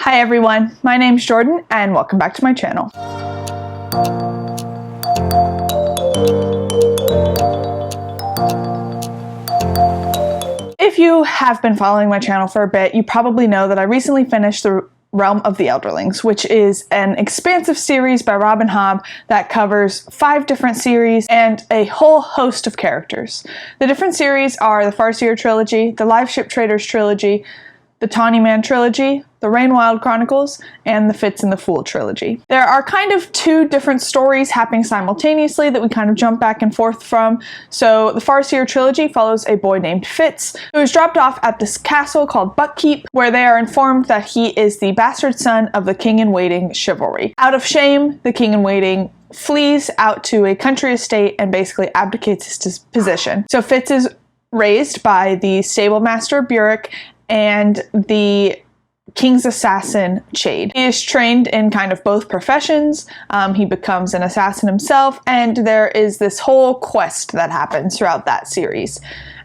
Hi everyone, my name's Jordan and welcome back to my channel. If you have been following my channel for a bit, you probably know that I recently finished The Realm of the Elderlings, which is an expansive series by Robin Hobb that covers 5 different series and a whole host of characters. The different series are the Farseer trilogy, the Live Ship Traders trilogy, the Tawny Man trilogy, the Rainwild Chronicles, and the Fitz and the Fool trilogy. There are kind of 2 different stories happening simultaneously that we kind of jump back and forth from. So the Farseer trilogy follows a boy named Fitz, who is dropped off at this castle called Buckkeep, where they are informed that he is the bastard son of the king-in-waiting chivalry. Out of shame, the king-in-waiting flees out to a country estate and basically abdicates his position. So Fitz is raised by the stable master Burek and the king's assassin Chade. He is trained in kind of both professions. He becomes an assassin himself, and there is this whole quest that happens throughout that series.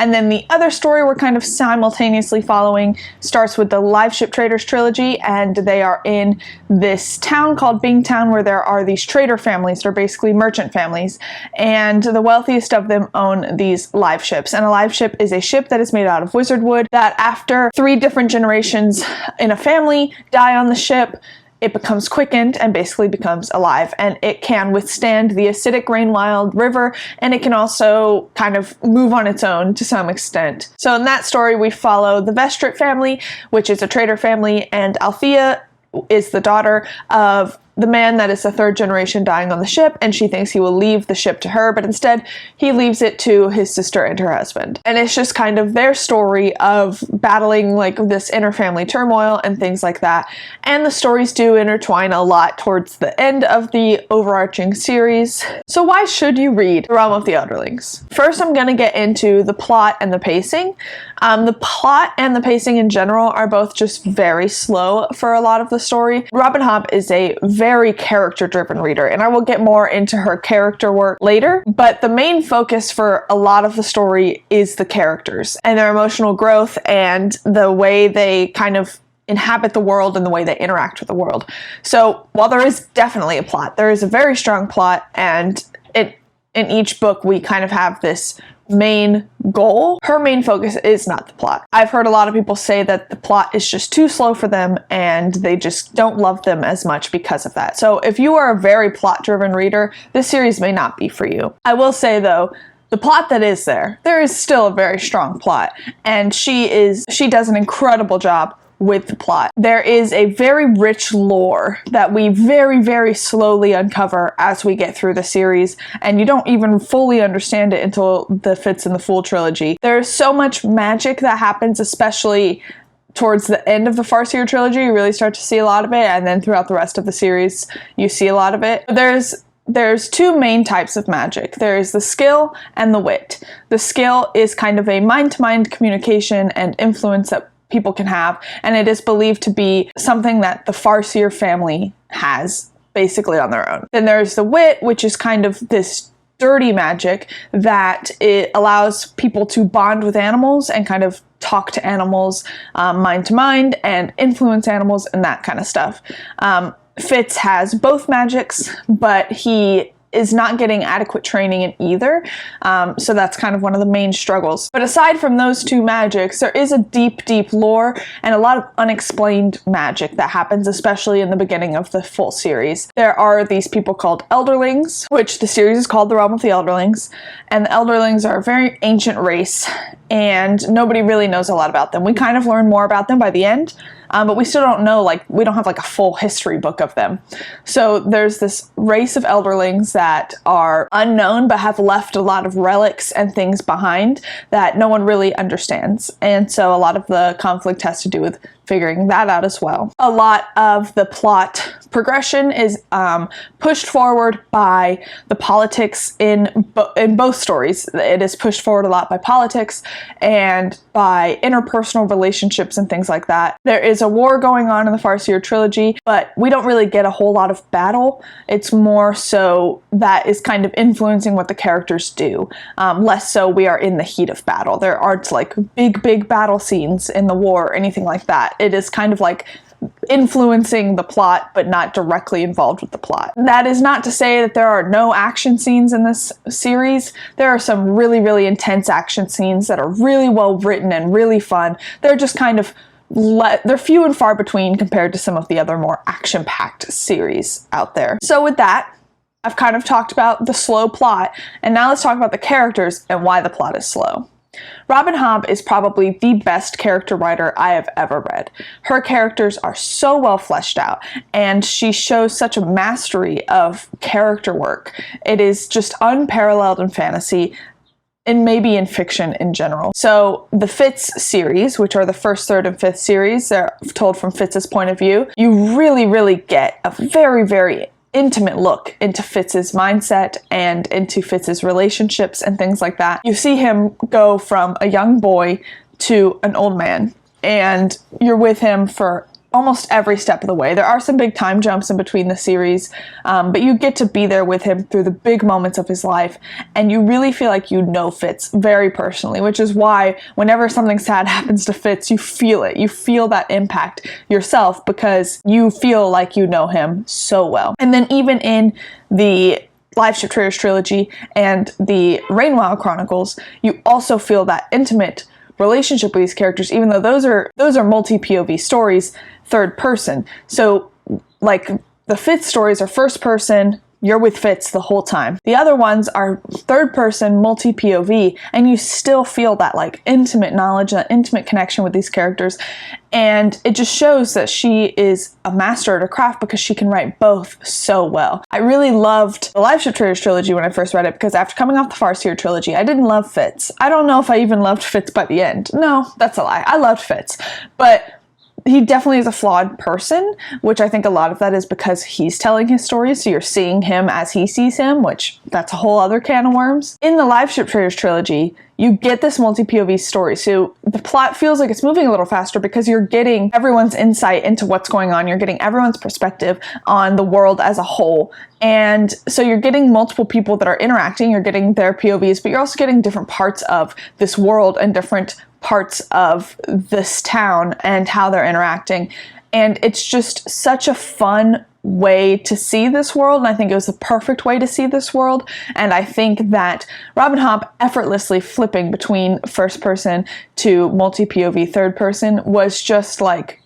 And then the other story we're kind of simultaneously following starts with the Live Ship Traders trilogy, and they are in this town called Bingtown where there are these trader families. They're basically merchant families, and the wealthiest of them own these live ships. And a live ship is a ship that is made out of wizard wood that after 3 different generations in a family die on the ship, it becomes quickened and basically becomes alive, and it can withstand the acidic Rainwild River, and it can also kind of move on its own to some extent. So in that story we follow the Vestrit family, which is a trader family, and Althea is the daughter of the man that is the 3rd generation dying on the ship, and she thinks he will leave the ship to her, but instead he leaves it to his sister and her husband. And it's just kind of their story of battling like this inner family turmoil and things like that. And the stories do intertwine a lot towards the end of the overarching series. So why should you read The Realm of the Elderlings? First, I'm gonna get into the plot and the pacing. The plot and the pacing in general are both just very slow for a lot of the story. Robin Hobb is a very character-driven reader, and I will get more into her character work later, but the main focus for a lot of the story is the characters and their emotional growth and the way they kind of inhabit the world and the way they interact with the world. So while there is definitely a plot, there is a very strong plot, and in each book we kind of have this main goal. Her main focus is not the plot. I've heard a lot of people say that the plot is just too slow for them and they just don't love them as much because of that. So if you are a very plot-driven reader, this series may not be for you. I will say though, the plot that is there is still a very strong plot, and she does an incredible job with the plot. There is a very rich lore that we very, very slowly uncover as we get through the series, and you don't even fully understand it until the Fitz and the Fool trilogy. There's so much magic that happens, especially towards the end of the Farseer trilogy. You really start to see a lot of it, and then throughout the rest of the series you see a lot of it. There's 2 main types of magic. There is the skill and the wit. The skill is kind of a mind-to-mind communication and influence that people can have, and it is believed to be something that the Farseer family has basically on their own. Then there's the wit, which is kind of this dirty magic that it allows people to bond with animals and kind of talk to animals mind to mind and influence animals and that kind of stuff. Fitz has both magics, but he is not getting adequate training in either, so that's kind of one of the main struggles. But aside from those 2 magics, there is a deep, deep lore and a lot of unexplained magic that happens, especially in the beginning of the full series. There are these people called Elderlings, which the series is called The Realm of the Elderlings, and the Elderlings are a very ancient race, and nobody really knows a lot about them. We kind of learn more about them by the end, but we still don't know, we don't have a full history book of them. So there's this race of Elderlings that are unknown but have left a lot of relics and things behind that no one really understands. And so a lot of the conflict has to do with figuring that out as well. A lot of the plot progression is pushed forward by the politics in both stories. It is pushed forward a lot by politics and by interpersonal relationships and things like that. There is a war going on in the Farseer trilogy, but we don't really get a whole lot of battle. It's more so that is kind of influencing what the characters do. Less so we are in the heat of battle. There aren't big battle scenes in the war or anything like that. It is kind of like influencing the plot, but not directly involved with the plot. That is not to say that there are no action scenes in this series. There are some really, really intense action scenes that are really well written and really fun. They're just kind of they're few and far between compared to some of the other more action-packed series out there. So with that, I've kind of talked about the slow plot, and now let's talk about the characters and why the plot is slow. Robin Hobb is probably the best character writer I have ever read. Her characters are so well fleshed out, and she shows such a mastery of character work. It is just unparalleled in fantasy, and maybe in fiction in general. So the Fitz series, which are the first, third, and fifth series, they're told from Fitz's point of view. You really, really get a very, very intimate look into Fitz's mindset and into Fitz's relationships and things like that. You see him go from a young boy to an old man, and you're with him for almost every step of the way. There are some big time jumps in between the series, but you get to be there with him through the big moments of his life, and you really feel like you know Fitz very personally, which is why whenever something sad happens to Fitz, you feel it. You feel that impact yourself because you feel like you know him so well. And then even in the Live Ship Traders trilogy and the Rainwild Chronicles, you also feel that intimate relationship with these characters, even though those are multi-POV stories, third person. So like the Fitz stories are first person, you're with Fitz the whole time. The other ones are third person, multi-POV, and you still feel that like intimate knowledge, that intimate connection with these characters. And it just shows that she is a master at her craft because she can write both so well. I really loved the Live Ship Traders trilogy when I first read it, because after coming off the Farseer trilogy, I didn't love Fitz. I don't know if I even loved Fitz by the end. No, that's a lie. I loved Fitz. But he definitely is a flawed person, which I think a lot of that is because he's telling his story, so you're seeing him as he sees him, which that's a whole other can of worms. In the Live Ship Traders trilogy, you get this multi-POV story, so the plot feels like it's moving a little faster because you're getting everyone's insight into what's going on. You're getting everyone's perspective on the world as a whole. And so you're getting multiple people that are interacting, you're getting their POVs, but you're also getting different parts of this world and different parts of this town and how they're interacting. And it's just such a fun way to see this world, and I think it was the perfect way to see this world. And I think that Robin Hobb effortlessly flipping between first person to multi-POV third person was just like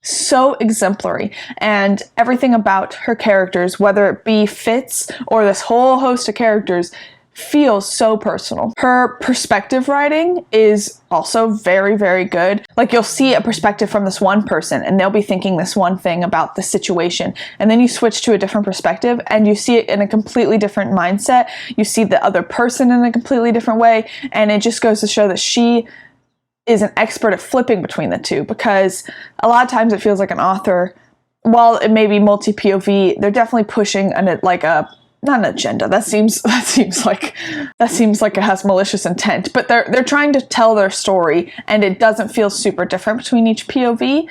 so exemplary, and everything about her characters, whether it be Fitz or this whole host of characters, feels so personal. Her perspective writing is also very, very good. Like, you'll see a perspective from this one person and they'll be thinking this one thing about the situation, and then you switch to a different perspective and you see it in a completely different mindset. You see the other person in a completely different way, and it just goes to show that she is an expert at flipping between the two, because a lot of times it feels like an author, while it may be multi-POV, they're definitely pushing not an agenda. That seems like it has malicious intent. But they're trying to tell their story, and it doesn't feel super different between each POV.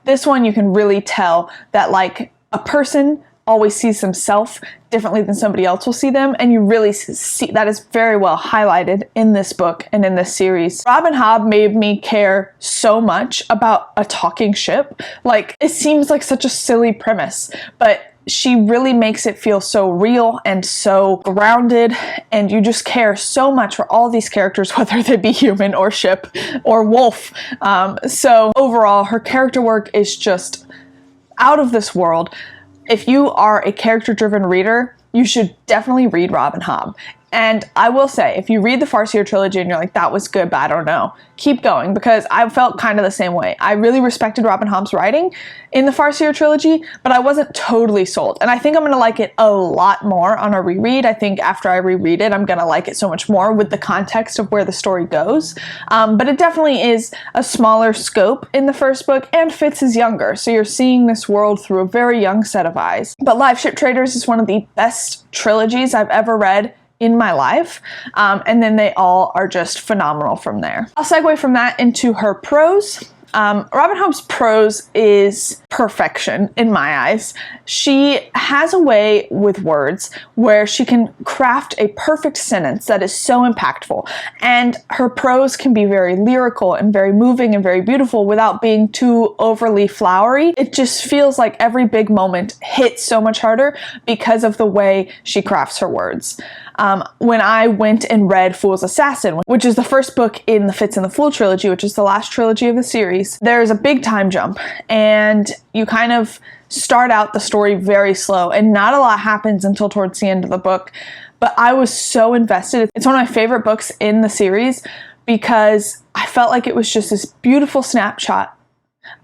This one, you can really tell that like a person always sees themselves differently than somebody else will see them, and you really see that is very well highlighted in this book and in this series. Robin Hobb made me care so much about a talking ship. Like, it seems like such a silly premise, but she really makes it feel so real and so grounded, and you just care so much for all these characters, whether they be human or ship or wolf. So overall, her character work is just out of this world. If you are a character-driven reader, you should definitely read Robin Hobb. And I will say, if you read the Farseer trilogy and you're like, that was good, but I don't know, keep going, because I felt kind of the same way. I really respected Robin Hobb's writing in the Farseer trilogy, but I wasn't totally sold. And I think I'm going to like it a lot more on a reread. I think after I reread it, I'm going to like it so much more with the context of where the story goes. But it definitely is a smaller scope in the first book, and Fitz is younger, so you're seeing this world through a very young set of eyes. But Live Ship Traders is one of the best trilogies I've ever read in my life, and then they all are just phenomenal from there. I'll segue from that into her prose. Robin Hobb's prose is perfection in my eyes. She has a way with words where she can craft a perfect sentence that is so impactful, and her prose can be very lyrical and very moving and very beautiful without being too overly flowery. It just feels like every big moment hits so much harder because of the way she crafts her words. When I went and read Fool's Assassin, which is the first book in the Fitz and the Fool trilogy, which is the last trilogy of the series, there's a big time jump, and you kind of start out the story very slow, and not a lot happens until towards the end of the book. But I was so invested. It's one of my favorite books in the series because I felt like it was just this beautiful snapshot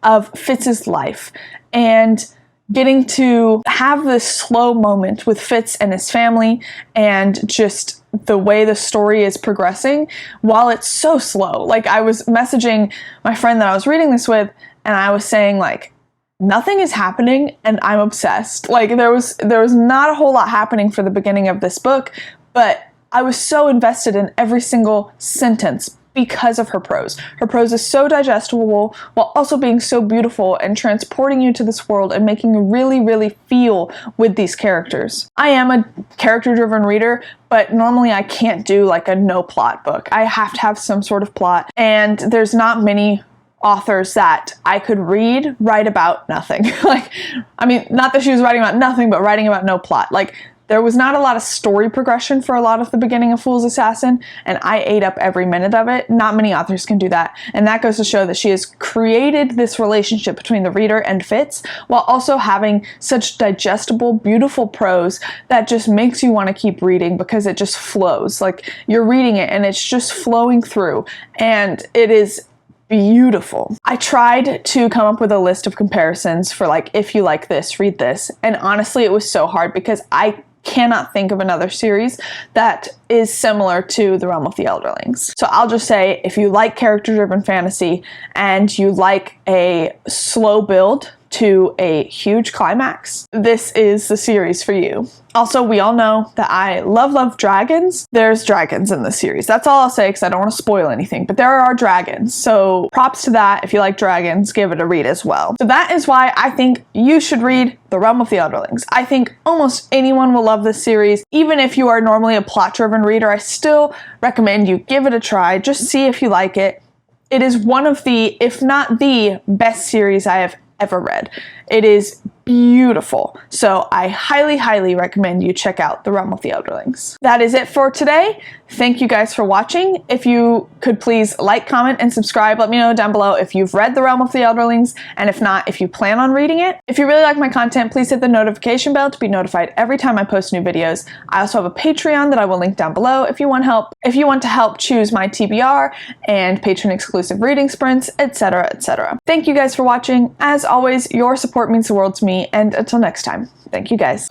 of Fitz's life, and getting to have this slow moment with Fitz and his family, and just the way the story is progressing while it's so slow. Like, I was messaging my friend that I was reading this with, and I was saying, like, nothing is happening and I'm obsessed. Like, there was not a whole lot happening for the beginning of this book, but I was so invested in every single sentence because of her prose. Her prose is so digestible while also being so beautiful and transporting you to this world and making you really, really feel with these characters. I am a character-driven reader, but normally I can't do like a no plot book. I have to have some sort of plot, and there's not many authors that I could write about nothing. Like, I mean, not that she was writing about nothing, but writing about no plot. Like, there was not a lot of story progression for a lot of the beginning of Fool's Assassin, and I ate up every minute of it. Not many authors can do that, and that goes to show that she has created this relationship between the reader and Fitz, while also having such digestible, beautiful prose that just makes you want to keep reading because it just flows. Like, you're reading it and it's just flowing through, and it is beautiful. I tried to come up with a list of comparisons for, like, if you like this, read this, and honestly it was so hard because I cannot think of another series that is similar to The Realm of the Elderlings. So I'll just say, if you like character-driven fantasy and you like a slow build to a huge climax, this is the series for you. Also, we all know that I love dragons. There's dragons in this series. That's all I'll say because I don't want to spoil anything, but there are dragons. So props to that. If you like dragons, give it a read as well. So that is why I think you should read The Realm of the Elderlings. I think almost anyone will love this series. Even if you are normally a plot-driven reader, I still recommend you give it a try. Just see if you like it. It is one of the, if not the best series I have ever read. It is beautiful. So I highly recommend you check out The Realm of the Elderlings. That is it for today. Thank you guys for watching. If you could please like, comment, and subscribe. Let me know down below if you've read The Realm of the Elderlings, and if not, if you plan on reading it. If you really like my content, please hit the notification bell to be notified every time I post new videos. I also have a Patreon that I will link down below if you want help. If you want to help choose my TBR and patron exclusive reading sprints, etc., etc. Thank you guys for watching. As always, your support means the world to me, and until next time, thank you guys.